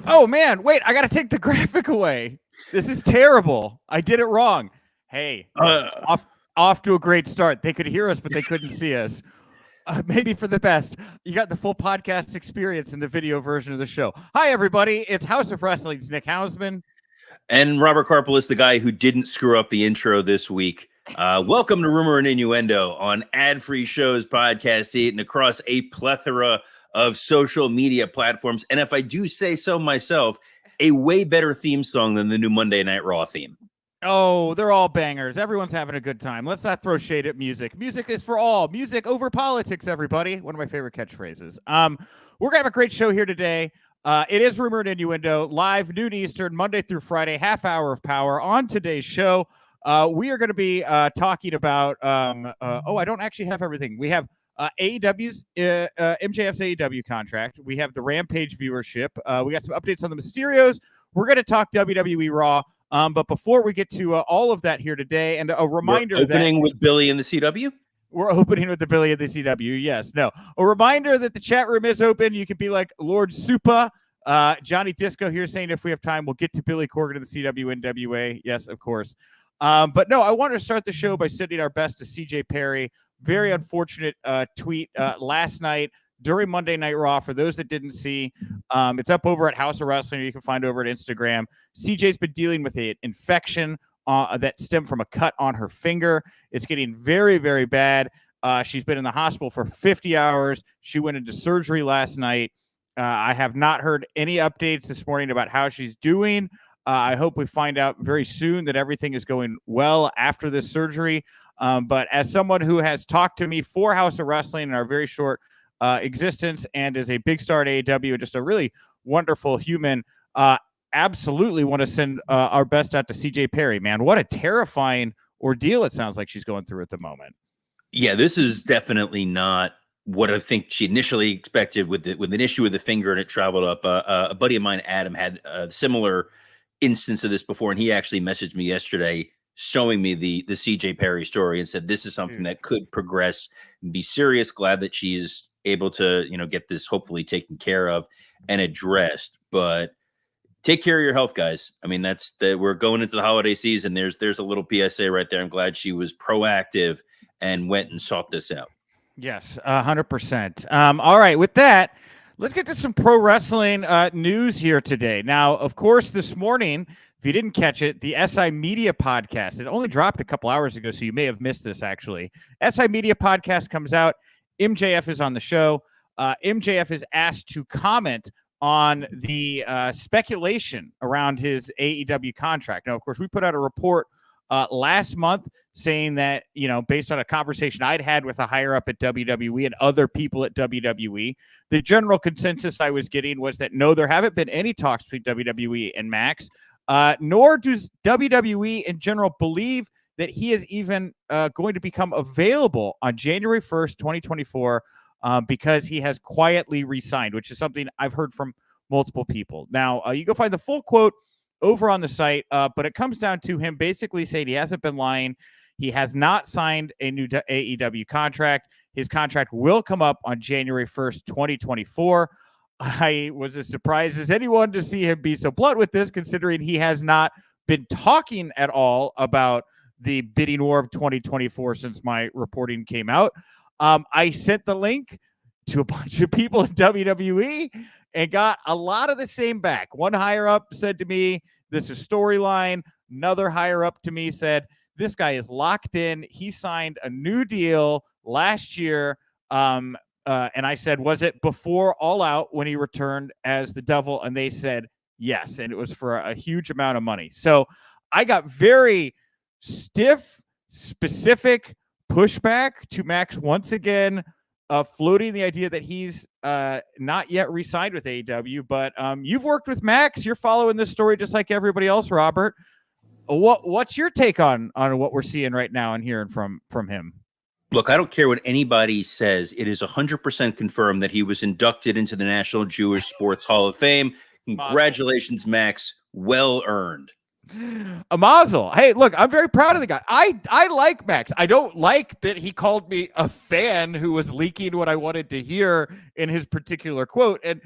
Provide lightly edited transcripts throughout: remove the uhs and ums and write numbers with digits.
Oh, man. Wait, I got to take the graphic away. This is terrible. I did it wrong. Hey, off to a great start. They could hear us, but they couldn't see us. Maybe for the best. You got the full podcast experience in the video version of the show. Hi, everybody. It's House of Wrestling's Nick Hausman. And Robert Karpeles, the guy who didn't screw up the intro this week. Welcome to Rumor and Innuendo on ad-free shows, Podcast 8, and across a plethora of social media platforms. And if I do say so myself, a way better theme song than the new Monday Night Raw theme. Oh, they're all bangers. Everyone's having a good time. Let's not throw shade at music. Music is for all. Music over politics, everybody. One of my favorite catchphrases. We're going to have a great show here today. It is Rumor and Innuendo, live noon Eastern, Monday through Friday, half hour of power. On today's show, we are going to be talking about, I don't actually have everything. We have MJF's AEW contract. We have the Rampage viewership. We got some updates on the Mysterios. We're going to talk WWE Raw. But before we get to all of that here today, and a reminder we're opening with Billy in the CW? We're opening with the Billy in the CW, yes. No. A reminder that the chat room is open. You can be like Lord Supa. Johnny Disco here saying if we have time, we'll get to Billy Corgan of the CW NWA. Yes, of course. But no, I wanted to start the show by sending our best to CJ Perry. Very unfortunate tweet last night during Monday Night Raw. For those that didn't see, it's up over at House of Wrestling. You can find over at Instagram. CJ's been dealing with an infection that stemmed from a cut on her finger. It's getting very, very bad. She's been in the hospital for 50 hours. She went into surgery last night. I have not heard any updates this morning about how she's doing. I hope we find out very soon that everything is going well after this surgery. But as someone who has talked to me for House of Wrestling in our very short existence and is a big star at AEW, just a really wonderful human, absolutely want to send our best out to CJ Perry, man. What a terrifying ordeal it sounds like she's going through at the moment. Yeah, this is definitely not what I think she initially expected with an issue with the finger, and it traveled up. A buddy of mine, Adam, had a similar instance of this before, and he actually messaged me yesterday showing me the CJ Perry story and said this is something that could progress and be serious. Glad that she's able to, get this hopefully taken care of and addressed. But take care of your health, guys. I mean, we're going into the holiday season. There's a little PSA right there. I'm glad she was proactive and went and sought this out. Yes, 100%. All right, with that, let's get to some pro wrestling news here today. Now, of course, this morning, if you didn't catch it, the SI Media podcast, it only dropped a couple hours ago, so you may have missed this, actually. SI Media podcast comes out. MJF is on the show. MJF is asked to comment on the speculation around his AEW contract. Now, of course, we put out a report last month saying that, based on a conversation I'd had with a higher up at WWE and other people at WWE, the general consensus I was getting was that no, there haven't been any talks between WWE and Max, nor does WWE in general believe that he is even going to become available on January 1st, 2024, because he has quietly resigned, which is something I've heard from multiple people. Now, you go find the full quote over on the site, but it comes down to him basically saying he hasn't been lying. He has not signed a new AEW contract. His contract will come up on January 1st, 2024. I was as surprised as anyone to see him be so blunt with this, considering he has not been talking at all about the bidding war of 2024 since my reporting came out. I sent the link to a bunch of people in WWE and got a lot of the same back. One higher up said to me, this is storyline. Another higher up to me said, this guy is locked in. He signed a new deal last year. And I said, was it before All Out when he returned as the Devil? And they said, yes. And it was for a huge amount of money. So I got very stiff, specific pushback to Max once again, floating the idea that he's not yet re-signed with AEW. But you've worked with Max. You're following this story just like everybody else, Robert. What's your take on what we're seeing right now and hearing from him? Look, I don't care what anybody says. It is 100% confirmed that he was inducted into the National Jewish Sports Hall of Fame. Congratulations, Max. Well earned. A mazel. Hey, look, I'm very proud of the guy. I like Max. I don't like that he called me a fan who was leaking what I wanted to hear in his particular quote. And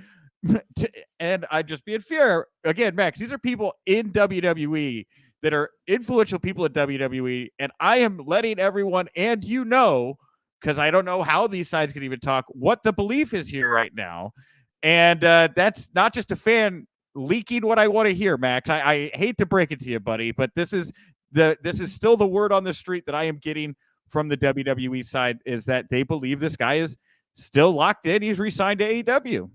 and I'm just being fair. Again, Max, these are people in WWE that are influential people at WWE, and I am letting everyone and because I don't know how these sides can even talk, what the belief is here right now. And that's not just a fan leaking what I want to hear, Max. I hate to break it to you, buddy, but this is still the word on the street that I am getting from the WWE side, is that they believe this guy is still locked in. He's re-signed to AEW.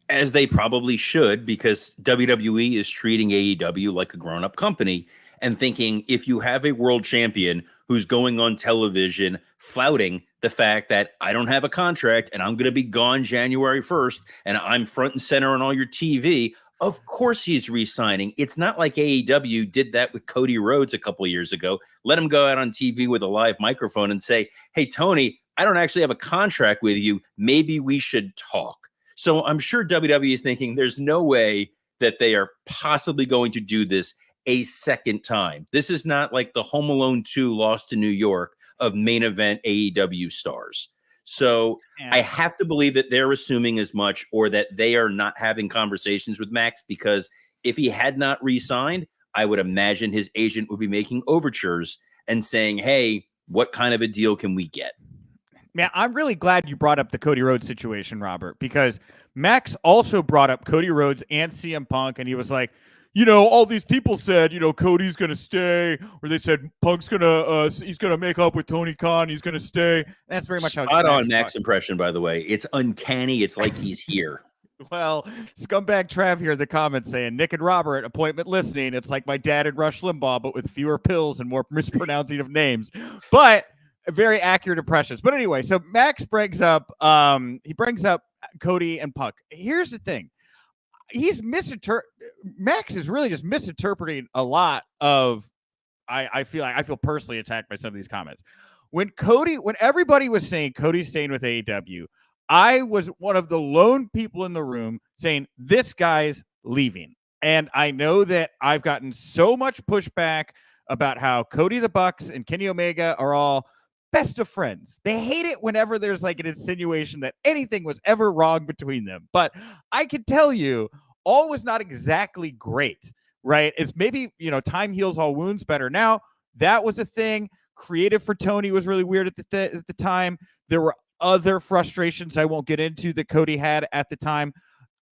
As they probably should, because WWE is treating AEW like a grown-up company and thinking, if you have a world champion who's going on television flouting the fact that I don't have a contract and I'm going to be gone January 1st and I'm front and center on all your TV, of course he's re-signing. It's not like AEW did that with Cody Rhodes a couple of years ago. Let him go out on TV with a live microphone and say, hey, Tony, I don't actually have a contract with you. Maybe we should talk. So I'm sure WWE is thinking there's no way that they are possibly going to do this a second time. This is not like the Home Alone 2 Lost to New York of main event AEW stars. So I have to believe that they're assuming as much, or that they are not having conversations with Max, because if he had not re-signed, I would imagine his agent would be making overtures and saying, hey, what kind of a deal can we get? Man, I'm really glad you brought up the Cody Rhodes situation, Robert, because Max also brought up Cody Rhodes and CM Punk, and he was like, all these people said, Cody's going to stay, or they said Punk's going to, he's going to make up with Tony Khan, he's going to stay. That's very much how Spot on Max impression, by the way. It's uncanny. It's like he's here. Well, Scumbag Trav here in the comments saying, Nick and Robert, appointment listening. It's like my dad and Rush Limbaugh, but with fewer pills and more mispronouncing of names. But very accurate impressions. But anyway, so Max brings up Cody and Punk. Here's the thing. Max is really just misinterpreting a lot of, I feel personally attacked by some of these comments. When everybody was saying Cody's staying with AEW, I was one of the lone people in the room saying this guy's leaving. And I know that I've gotten so much pushback about how Cody the Bucks and Kenny Omega are all best of friends. They hate it whenever there's like an insinuation that anything was ever wrong between them. But I can tell you, all was not exactly great, right? It's maybe, time heals all wounds better now. That was a thing. Creative for Tony was really weird at the time. There were other frustrations I won't get into that Cody had at the time.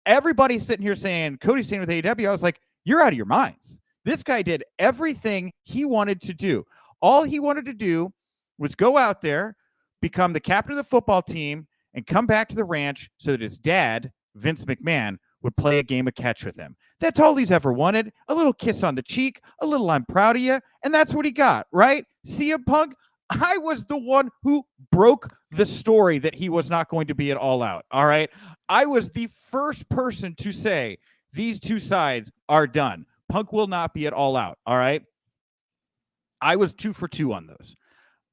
Everybody's sitting here saying Cody's staying with AEW. I was like, you're out of your minds. This guy did everything he wanted to do. All he wanted to do was go out there, become the captain of the football team, and come back to the ranch so that his dad, Vince McMahon, would play a game of catch with him. That's all he's ever wanted. A little kiss on the cheek, a little I'm proud of you, and that's what he got, right? CM Punk, I was the one who broke the story that he was not going to be at All Out, all right? I was the first person to say these two sides are done. Punk will not be at All Out, all right? I was 2 for 2 on those.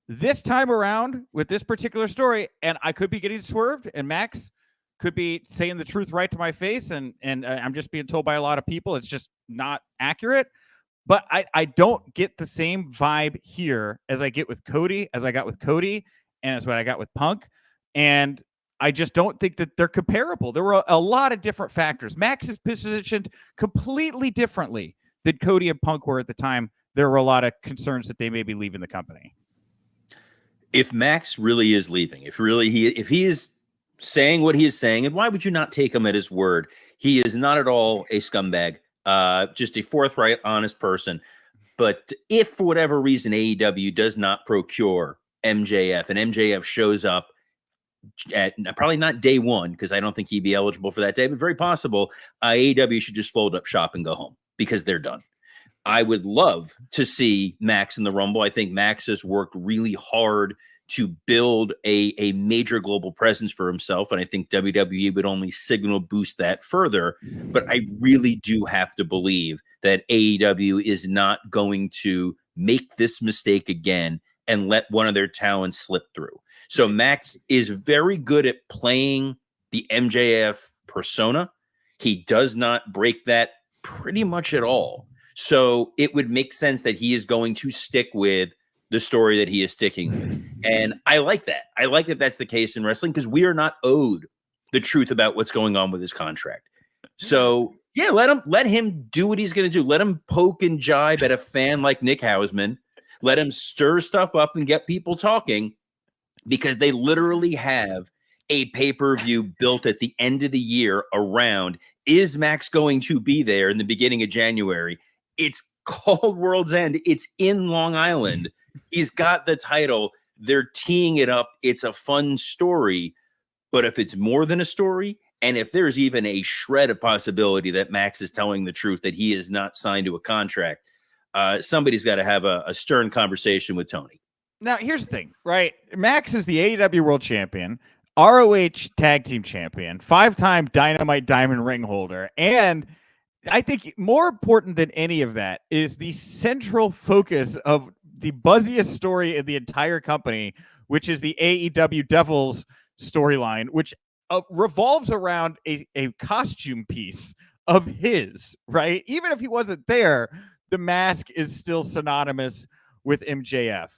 This time around with this particular story, and I could be getting swerved, and Max could be saying the truth right to my face, and I'm just being told by a lot of people it's just not accurate. But I don't get the same vibe here as I get with Cody, as I got with Cody, and as what I got with Punk. And I just don't think that they're comparable. There were a lot of different factors. Max is positioned completely differently than Cody and Punk were at the time. There were a lot of concerns that they may be leaving the company. If Max really is leaving, if he is saying what he is saying, and why would you not take him at his word? He is not at all a scumbag, just a forthright, honest person. But if for whatever reason AEW does not procure MJF, and MJF shows up at probably not day one, because I don't think he'd be eligible for that day, but very possible, AEW should just fold up shop and go home because they're done. I would love to see Max in the Rumble. I think Max has worked really hard to build a major global presence for himself, and I think WWE would only signal boost that further. But I really do have to believe that AEW is not going to make this mistake again and let one of their talents slip through. So Max is very good at playing the MJF persona. He does not break that pretty much at all. So it would make sense that he is going to stick with the story that he is sticking with. And I like that. I like that that's the case in wrestling, because we are not owed the truth about what's going on with his contract. So yeah, let him do what he's going to do. Let him poke and jibe at a fan like Nick Hausman. Let him stir stuff up and get people talking, because they literally have a pay-per-view built at the end of the year around, is Max going to be there in the beginning of January? It's called World's End. It's in Long Island. He's got the title. They're teeing it up. It's a fun story. But if it's more than a story, and if there's even a shred of possibility that Max is telling the truth, that he is not signed to a contract, somebody's got to have a stern conversation with Tony. Now, here's the thing, right? Max is the AEW World Champion, ROH Tag Team Champion, 5-time Dynamite Diamond Ring holder, and I think more important than any of that is the central focus of the buzziest story in the entire company, which is the AEW Devils storyline, which revolves around a costume piece of his, right? Even if he wasn't there, the mask is still synonymous with MJF.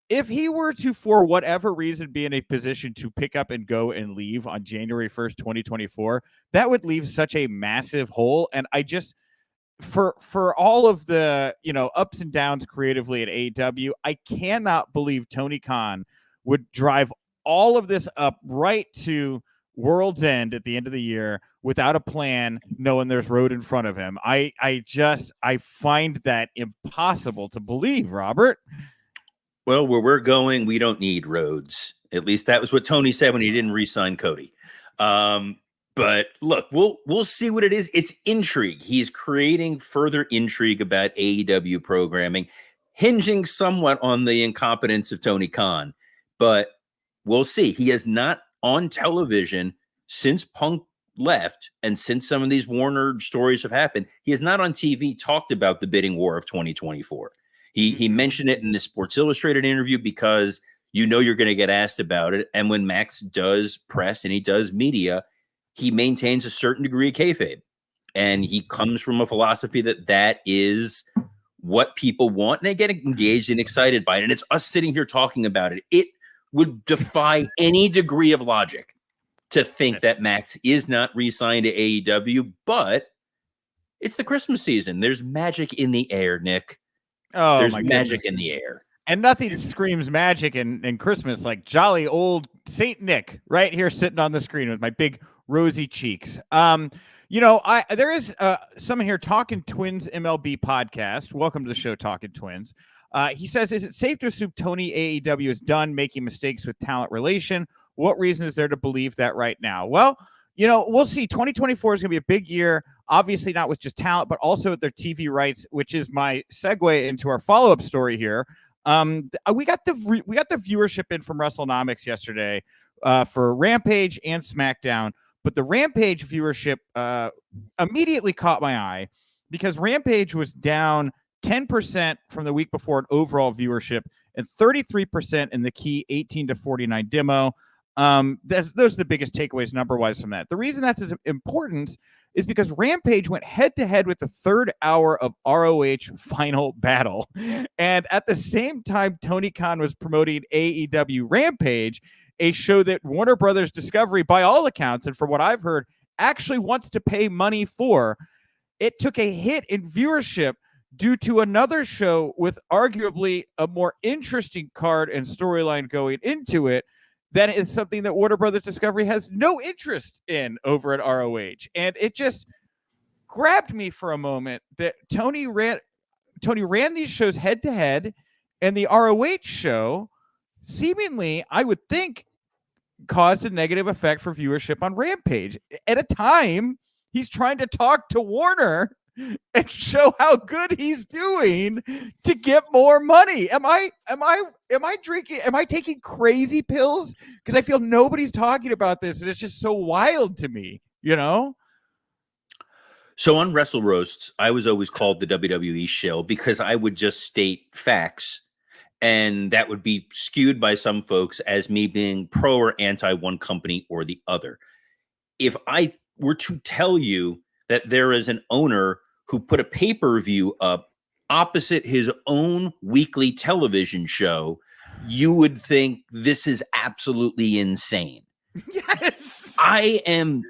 If he were to, for whatever reason, be in a position to pick up and go and leave on January 1st, 2024, that would leave such a massive hole. And I just, for all of the, ups and downs creatively at AEW, I cannot believe Tony Khan would drive all of this up right to World's End at the end of the year without a plan, knowing there's road in front of him. I find that impossible to believe, Robert. Well, where we're going, we don't need roads. At least that was what Tony said when he didn't re-sign Cody. But look, we'll see what it is. It's intrigue. He's creating further intrigue about AEW programming, hinging somewhat on the incompetence of Tony Khan. But we'll see. He is not on television since Punk left, and since some of these Warner stories have happened. He is not on TV talked about the bidding war of 2024. He mentioned it in the Sports Illustrated interview because you're going to get asked about it. And when Max does press and he does media, he maintains a certain degree of kayfabe. And he comes from a philosophy that is what people want, and they get engaged and excited by it. And it's us sitting here talking about it. It would defy any degree of logic to think that Max is not re-signed to AEW, but it's the Christmas season. There's magic in the air, Nick. Oh, there's my magic goodness. in the air. And nothing screams magic in Christmas like jolly old Saint Nick right here sitting on the screen with my big rosy cheeks. There is someone here, Talking Twins MLB podcast. Welcome to the show, Talking Twins. He says, is it safe to assume Tony AEW is done making mistakes with talent relation? What reason is there to believe that right now? Well, we'll see. 2024 is going to be a big year, obviously not with just talent, but also with their TV rights, which is my segue into our follow-up story here. We got the viewership in from WrestleNomics yesterday for Rampage and SmackDown, but the Rampage viewership immediately caught my eye because Rampage was down 10% from the week before in overall viewership and 33% in the key 18 to 49 demo. Those are the biggest takeaways number-wise from that. The reason that's as important is because Rampage went head-to-head with the third hour of ROH Final Battle. And at the same time, Tony Khan was promoting AEW Rampage, a show that Warner Brothers Discovery, by all accounts, and from what I've heard, actually wants to pay money for. It took a hit in viewership due to another show with arguably a more interesting card and storyline going into it. That is something that Warner Brothers Discovery has no interest in over at ROH. And it just grabbed me for a moment that Tony ran these shows head to head, and the ROH show seemingly, I would think, caused a negative effect for viewership on Rampage. At a time, he's trying to talk to Warner and show how good he's doing to get more money. Am I taking crazy pills? Because I feel nobody's talking about this, and it's just so wild to me, So on Wrestle Roasts, I was always called the WWE shill because I would just state facts, and that would be skewed by some folks as me being pro or anti one company or the other. If I were to tell you that there is an owner who put a pay-per-view up opposite his own weekly television show, you would think this is absolutely insane. Yes. I am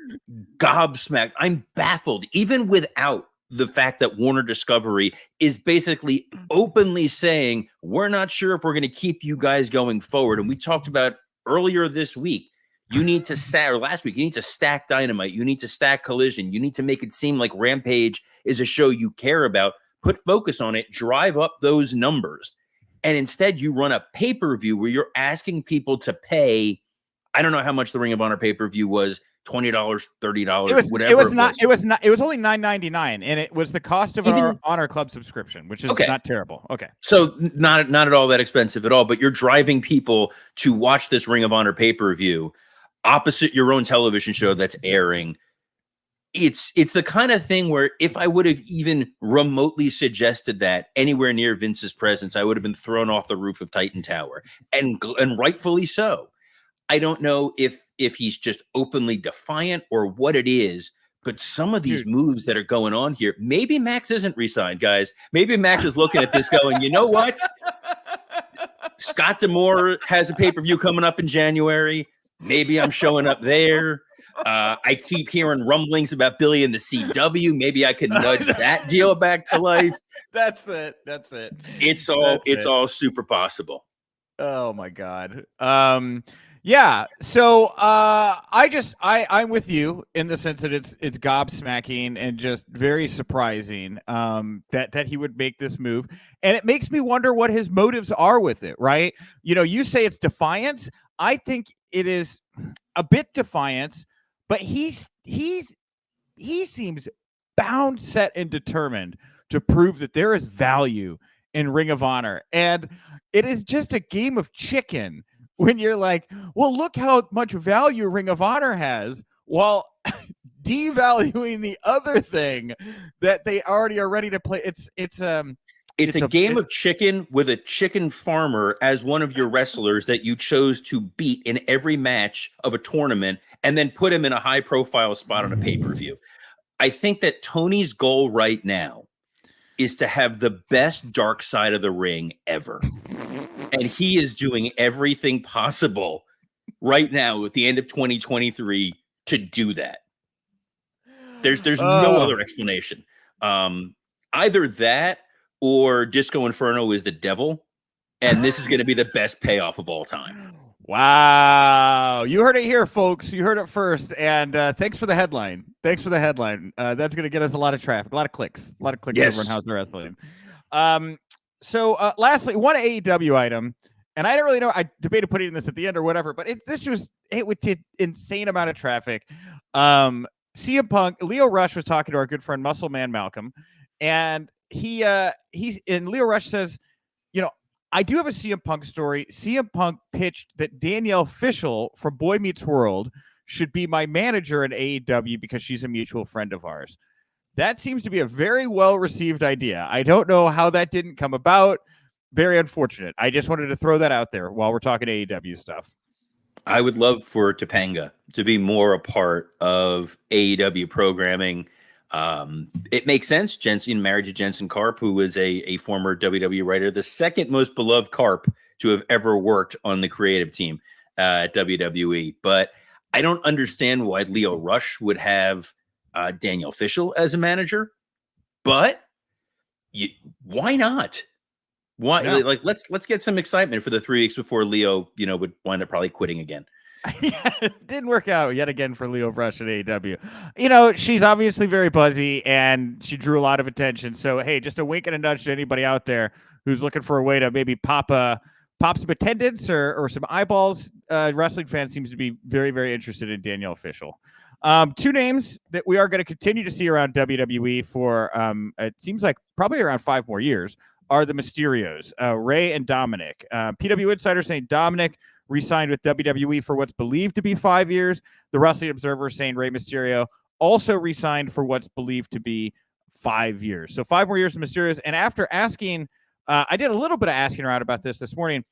gobsmacked. I'm baffled, even without the fact that Warner Discovery is basically openly saying, we're not sure if we're going to keep you guys going forward. And we talked about earlier this week, you need to stack, or last week, you need to stack Dynamite. You need to stack Collision. You need to make it seem like Rampage is a show you care about. Put focus on it, drive up those numbers. And instead you run a pay-per-view where you're asking people to pay. I don't know how much the Ring of Honor pay-per-view was, $20, $30, whatever. It was only $9.99, and it was the cost of our Honor Club subscription, which is not terrible. Okay. So not at all that expensive at all, but you're driving people to watch this Ring of Honor pay-per-view opposite your own television show that's airing. It's the kind of thing where if I would have even remotely suggested that anywhere near Vince's presence, I would have been thrown off the roof of Titan Tower, and rightfully so. I don't know if he's just openly defiant or what it is, but some of these moves that are going on here, maybe Max isn't re-signed, guys. Maybe Max is looking at this going, you know what? Scott D'Amore has a pay-per-view coming up in January. Maybe I'm showing up there. I keep hearing rumblings about Billy and the CW. Maybe I could nudge that deal back to life. That's it. It's all super possible. Oh my God. Yeah. So I'm with you in the sense that it's gobsmacking and just very surprising that he would make this move. And it makes me wonder what his motives are with it, right? You know, you say it's defiance. I think it is a bit defiance, but he seems bound, set, and determined to prove that there is value in Ring of Honor. And it is just a game of chicken when you're like, well, look how much value Ring of Honor has, while devaluing the other thing that they already are ready to play. It's a game of chicken with a chicken farmer as one of your wrestlers that you chose to beat in every match of a tournament and then put him in a high profile spot on a pay-per-view. I think that Tony's goal right now is to have the best dark side of the ring ever. And he is doing everything possible right now at the end of 2023 to do that. There's no other explanation. Either that or Disco Inferno is the devil, and this is going to be the best payoff of all time. Wow. You heard it here, folks. You heard it first. And thanks for the headline. That's going to get us a lot of traffic, a lot of clicks over on House of Wrestling. So lastly, one AEW item, and I don't really know, I debated putting this at the end or whatever, but it did insane amount of traffic. CM Punk, Leo Rush was talking to our good friend Muscle Man Malcolm, and Leo Rush says, you know, I do have a CM Punk story. CM Punk pitched that Danielle Fishel from Boy Meets World should be my manager in AEW because she's a mutual friend of ours. That seems to be a very well-received idea. I don't know how that didn't come about. Very unfortunate. I just wanted to throw that out there while we're talking AEW stuff. I would love for Topanga to be more a part of AEW programming. It makes sense. Jensen married to Jensen Karp, who was a former WWE writer, the second most beloved Karp to have ever worked on the creative team at WWE. But I don't understand why Leo Rush would have Danielle Fishel as a manager. But why not? Why? Yeah. Like let's get some excitement for the 3 weeks before Leo, would wind up probably quitting again. Yeah, it didn't work out yet again for Leo Rush at AEW. She's obviously very buzzy and she drew a lot of attention. So, hey, just a wink and a nudge to anybody out there who's looking for a way to maybe pop some attendance or some eyeballs. Wrestling fans seems to be very, very interested in Danielle Fishel. Two names that we are going to continue to see around WWE for, it seems like probably around 5 more years, are the Mysterios, Ray and Dominic. PW Insider saying Dominic re-signed with WWE for what's believed to be 5 years. The Wrestling Observer saying Rey Mysterio also re-signed for what's believed to be 5 years. So 5 more years of Mysterios. And after asking, I did a little bit of asking around about this morning,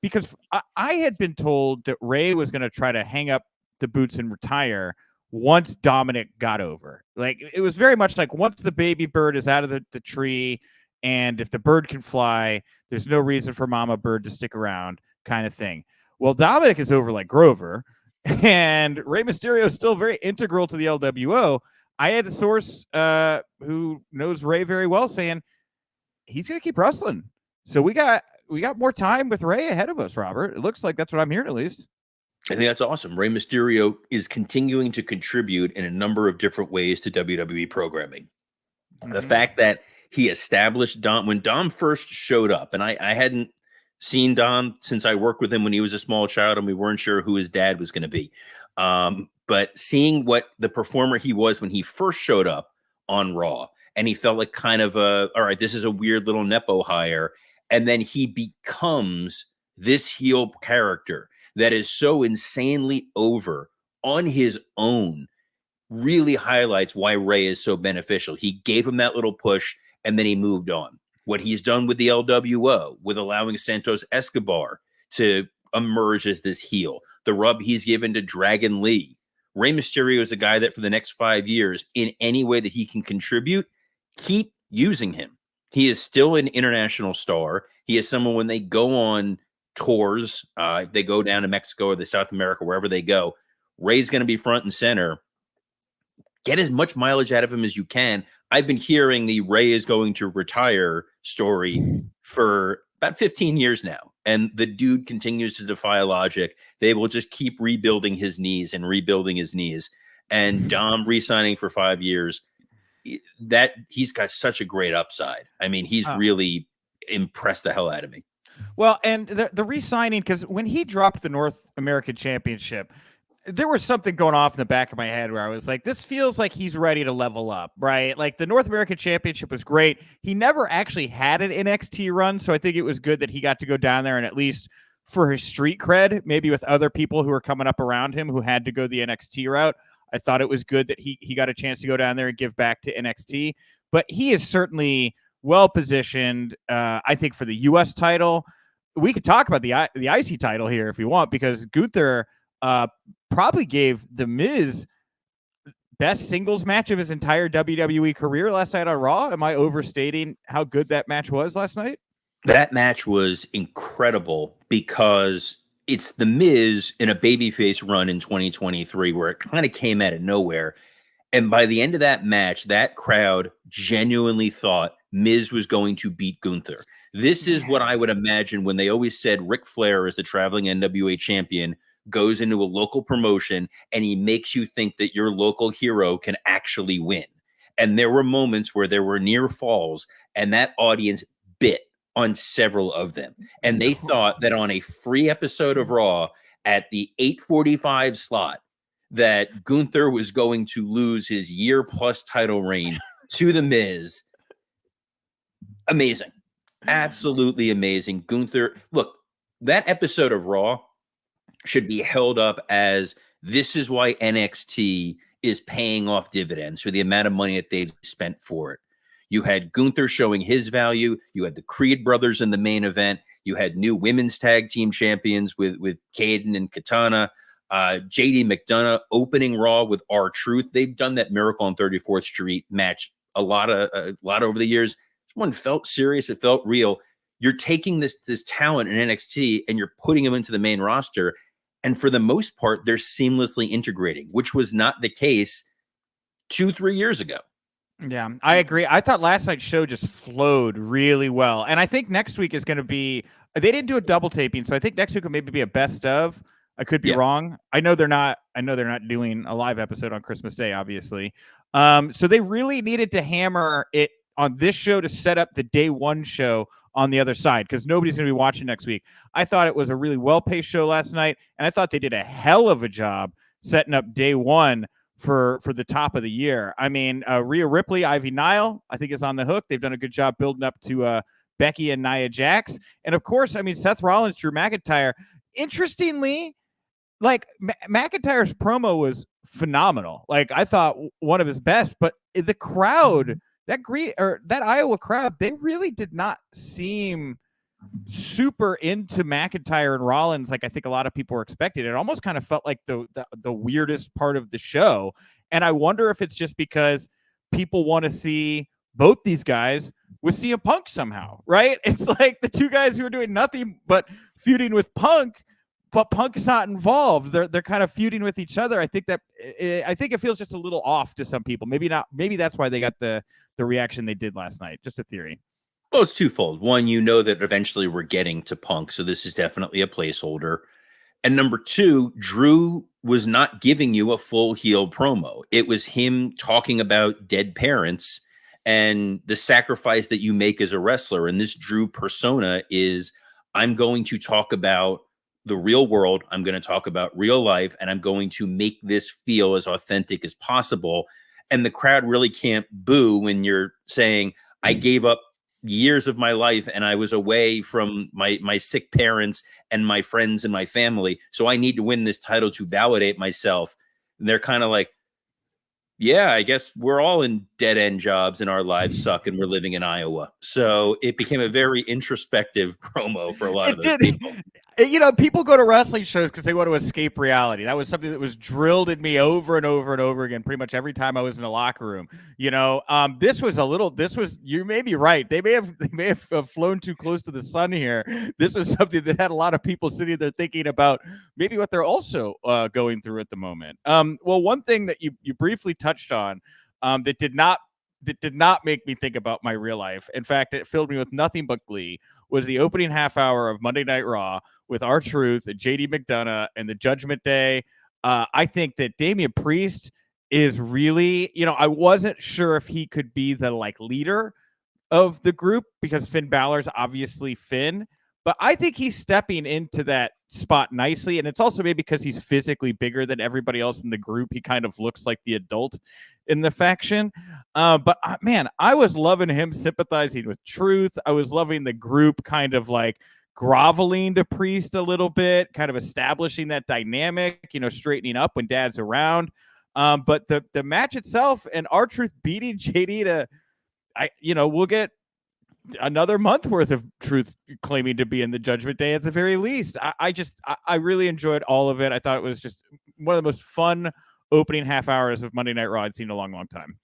because I had been told that Ray was going to try to hang up the boots and retire once Dominic got over. Like, it was very much like once the baby bird is out of the tree, and if the bird can fly, there's no reason for Mama Bird to stick around, kind of thing. Well, Dominic is over like Grover, and Rey Mysterio is still very integral to the LWO. I had a source who knows Rey very well saying he's going to keep wrestling. So we got more time with Rey ahead of us, Robert. It looks like that's what I'm hearing, at least. I think that's awesome. Rey Mysterio is continuing to contribute in a number of different ways to WWE programming. Mm-hmm. The fact that he established Dom when Dom first showed up, and I hadn't seen Dom since I worked with him when he was a small child, and we weren't sure who his dad was going to be. But seeing what the performer he was when he first showed up on Raw, and he felt like kind of all right, this is a weird little Nepo hire. And then he becomes this heel character that is so insanely over on his own, really highlights why Rey is so beneficial. He gave him that little push, and then he moved on. What he's done with the LWO, with allowing Santos Escobar to emerge as this heel, the rub he's given to Dragon Lee. Rey Mysterio is a guy that for the next 5 years, in any way that he can contribute, keep using him. He is still an international star. He is someone when they go on tours, they go down to Mexico or the South America, wherever they go, Rey's going to be front and center. Get as much mileage out of him as you can. I've been hearing the Rey is going to retire story for about 15 years now. And the dude continues to defy logic. They will just keep rebuilding his knees. And Dom re-signing for 5 years, that he's got such a great upside. I mean, he's really impressed the hell out of me. Well, and the re-signing, because when he dropped the North American Championship, there was something going off in the back of my head where I was like, this feels like he's ready to level up, right? Like the North American Championship was great. He never actually had an NXT run, so I think it was good that he got to go down there and at least for his street cred, maybe with other people who were coming up around him who had to go the NXT route. I thought it was good that he got a chance to go down there and give back to NXT. But he is certainly well-positioned, I think, for the U.S. title. We could talk about the IC title here if you want, because Gunther probably gave The Miz best singles match of his entire WWE career last night on Raw. Am I overstating how good that match was last night? That match was incredible because it's The Miz in a babyface run in 2023 where it kind of came out of nowhere. And by the end of that match, that crowd genuinely thought Miz was going to beat Gunther. This is what I would imagine when they always said Ric Flair is the traveling NWA champion, goes into a local promotion, and he makes you think that your local hero can actually win. And there were moments where there were near falls, and that audience bit on several of them. And they thought that on a free episode of Raw at the 8:45 slot, that Gunther was going to lose his year-plus title reign to The Miz. Amazing. Absolutely amazing. Gunther, look, that episode of Raw should be held up as this is why NXT is paying off dividends for the amount of money that they've spent for it. You had Gunther showing his value. You had the Creed brothers in the main event. You had new women's tag team champions with Caden and Katana. JD McDonough opening Raw with R-Truth. They've done that Miracle on 34th Street match a lot over the years. This one felt serious. It felt real. You're taking this talent in NXT and you're putting them into the main roster. And for the most part, they're seamlessly integrating, which was not the case 2-3 years ago. Yeah, I agree. I thought last night's show just flowed really well. And I think next week is going to be, they didn't do a double taping, so I think next week will maybe be a best of. I could be wrong. I know they're not doing a live episode on Christmas Day, obviously. So they really needed to hammer it on this show to set up the day one show on the other side, because nobody's going to be watching next week. I thought it was a really well-paced show last night, and I thought they did a hell of a job setting up day one for the top of the year. I mean, Rhea Ripley, Ivy Nile, I think is on the hook. They've done a good job building up to Becky and Nia Jax. And of course, I mean, Seth Rollins, Drew McIntyre. Interestingly, like McIntyre's promo was phenomenal. Like I thought one of his best, but the crowd, that Iowa crowd, they really did not seem super into McIntyre and Rollins like I think a lot of people were expecting. It almost kind of felt like the weirdest part of the show. And I wonder if it's just because people want to see both these guys with CM Punk somehow, right? It's like the two guys who are doing nothing but feuding with Punk but Punk's not involved. They're kind of feuding with each other. I think it feels just a little off to some people. Maybe not. Maybe that's why they got the reaction they did last night. Just a theory. Well, it's twofold. One, that eventually we're getting to Punk, so this is definitely a placeholder. And number two, Drew was not giving you a full heel promo. It was him talking about dead parents and the sacrifice that you make as a wrestler. And this Drew persona is, I'm going to talk about the real world. I'm going to talk about real life, and I'm going to make this feel as authentic as possible. And the crowd really can't boo when you're saying, I gave up years of my life and I was away from my sick parents and my friends and my family. So I need to win this title to validate myself. And they're kind of like, yeah, I guess we're all in dead end jobs and our lives suck and we're living in Iowa. So it became a very introspective promo for a lot of those people. People go to wrestling shows because they want to escape reality. That was something that was drilled in me over and over and over again, pretty much every time I was in a locker room. You may be right. They may have flown too close to the sun here. This was something that had a lot of people sitting there thinking about maybe what they're also going through at the moment. Well, one thing that you briefly touched on that did not make me think about my real life. In fact, it filled me with nothing but glee. Was the opening half hour of Monday Night Raw with R-Truth and JD McDonough and the Judgment Day. I think that Damian Priest is really, I wasn't sure if he could be the leader of the group because Finn Balor's obviously Finn, but I think he's stepping into that spot nicely. And it's also maybe because he's physically bigger than everybody else in the group. He kind of looks like the adult in the faction. But man, I was loving him sympathizing with Truth. I was loving the group kind of groveling to Priest a little bit, kind of establishing that dynamic, straightening up when Dad's around. But the match itself and R-Truth beating JD we'll get another month worth of Truth claiming to be in the Judgment Day at the very least. I really enjoyed all of it. I thought it was just one of the most fun opening half hours of Monday Night Raw I'd seen in a long, long time.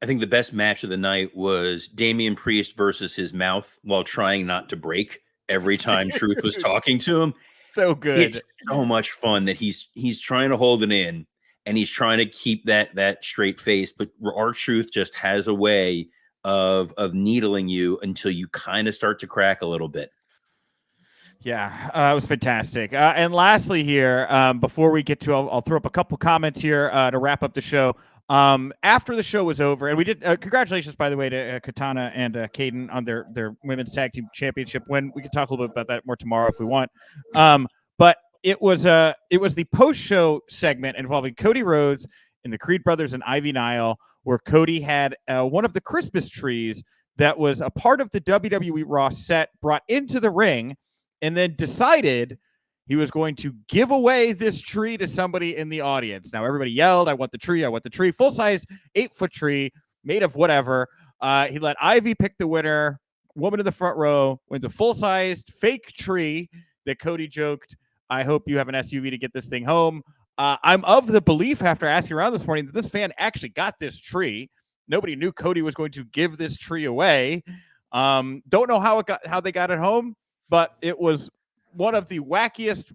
I think the best match of the night was Damian Priest versus his mouth while trying not to break every time Truth was talking to him. So good. It's so much fun that he's trying to hold it in and he's trying to keep that straight face, but R-Truth just has a way of needling you until you kind of start to crack a little bit. Yeah, it was fantastic. And lastly here, before we get to, I'll throw up a couple comments here to wrap up the show. After the show was over, and we did, congratulations, by the way, to Katana and Caden on their women's tag team championship win. We can talk a little bit about that more tomorrow if we want. But it was the post-show segment involving Cody Rhodes and the Creed brothers and Ivy Nile, where Cody had one of the Christmas trees that was a part of the WWE Raw set brought into the ring, and then decided he was going to give away this tree to somebody in the audience. Now, everybody yelled, I want the tree, I want the tree. Full-size 8-foot tree made of whatever. He let Ivy pick the winner. Woman in the front row wins a full-sized fake tree that Cody joked, I hope you have an SUV to get this thing home. I'm of the belief, after asking around this morning, that this fan actually got this tree. Nobody knew Cody was going to give this tree away. Don't know how they got it home, but it was one of the wackiest,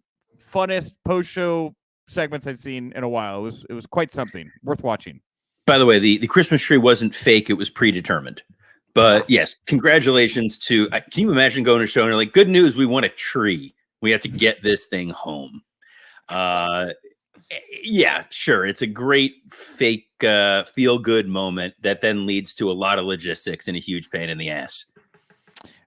funnest post-show segments I've seen in a while. It was quite something. Worth watching. By the way, the Christmas tree wasn't fake. It was predetermined. But yes, congratulations to, can you imagine going to a show and you're like, good news, we want a tree. We have to get this thing home. Yeah, sure. It's a great fake feel-good moment that then leads to a lot of logistics and a huge pain in the ass.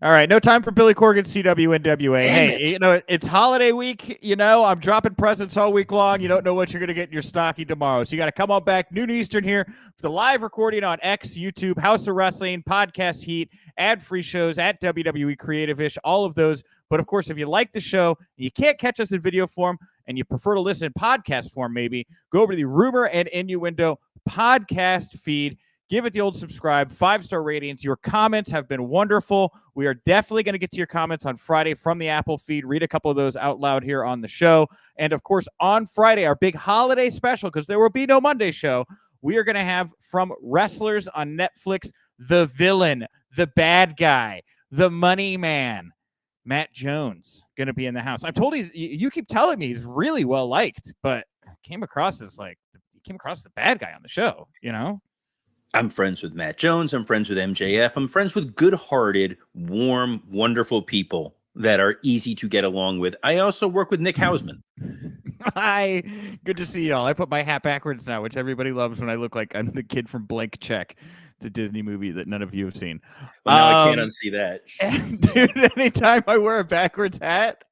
All right, no time for Billy Corgan, CW, NWA. Hey, it's holiday week. I'm dropping presents all week long. You don't know what you're going to get in your stocking tomorrow. So you got to come on back, noon Eastern here, for the live recording on X, YouTube, House of Wrestling, Podcast Heat, ad-free shows at WWE Creative-ish, all of those. But, of course, if you like the show and you can't catch us in video form and you prefer to listen in podcast form maybe, go over to the Rumor and Innuendo podcast feed. Give it the old subscribe, 5-star ratings. Your comments have been wonderful. We are definitely going to get to your comments on Friday from the Apple feed. Read a couple of those out loud here on the show. And, of course, on Friday, our big holiday special, because there will be no Monday show, we are going to have from wrestlers on Netflix, the villain, the bad guy, the money man, Matt Jones going to be in the house. I'm told you keep telling me he's really well liked, but came across as the bad guy on the show, you know? I'm friends with Matt Jones. I'm friends with MJF. I'm friends with good-hearted, warm, wonderful people that are easy to get along with. I also work with Nick Hausman. Hi, good to see y'all. I put my hat backwards now, which everybody loves when I look like I'm the kid from Blank Check. It's a Disney movie that none of you have seen. Well, now I can't unsee that. Dude, anytime I wear a backwards hat,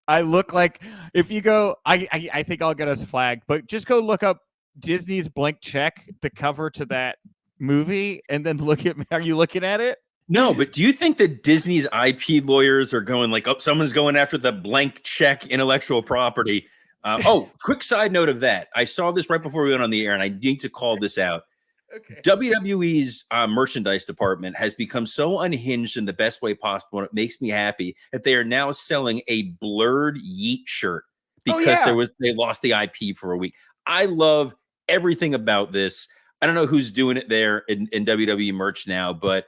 I look like, if you go, I think I'll get us flagged, but just go look up Disney's Blank Check, the cover to that movie, and then look at me. Are you looking at it? No, but do you think that Disney's IP lawyers are going like, oh, someone's going after the Blank Check intellectual property? Quick side note of that. I saw this right before we went on the air, and I need to call this out. Okay. WWE's merchandise department has become so unhinged in the best way possible, and it makes me happy that they are now selling a blurred Yeet shirt because they lost the IP for a week. I love everything about this. I don't know who's doing it there in WWE merch now, but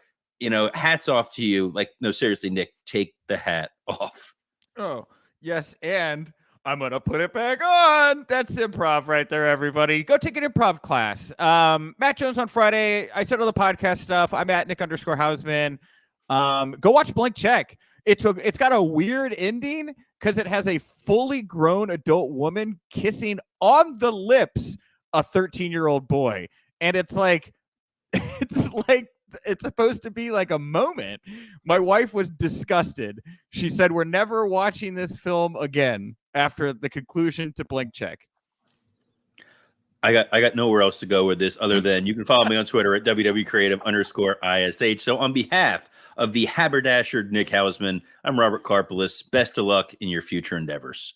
hats off to you. Like, no, seriously, Nick, take the hat off. Oh, yes, and I'm going to put it back on. That's improv right there, everybody. Go take an improv class. Matt Jones on Friday. I said all the podcast stuff. I'm at Nick_Hausman. Go watch Blank Check. It's got a weird ending because it has a fully grown adult woman kissing on the lips a 13-year-old boy. And it's supposed to be like a moment. My wife was disgusted. She said, we're never watching this film again after the conclusion to Blank Check. I got nowhere else to go with this other than you can follow me on Twitter at WWCreative_ISH. So on behalf of the haberdasher Nick Hausman, I'm Robert Karpeles. Best of luck in your future endeavors.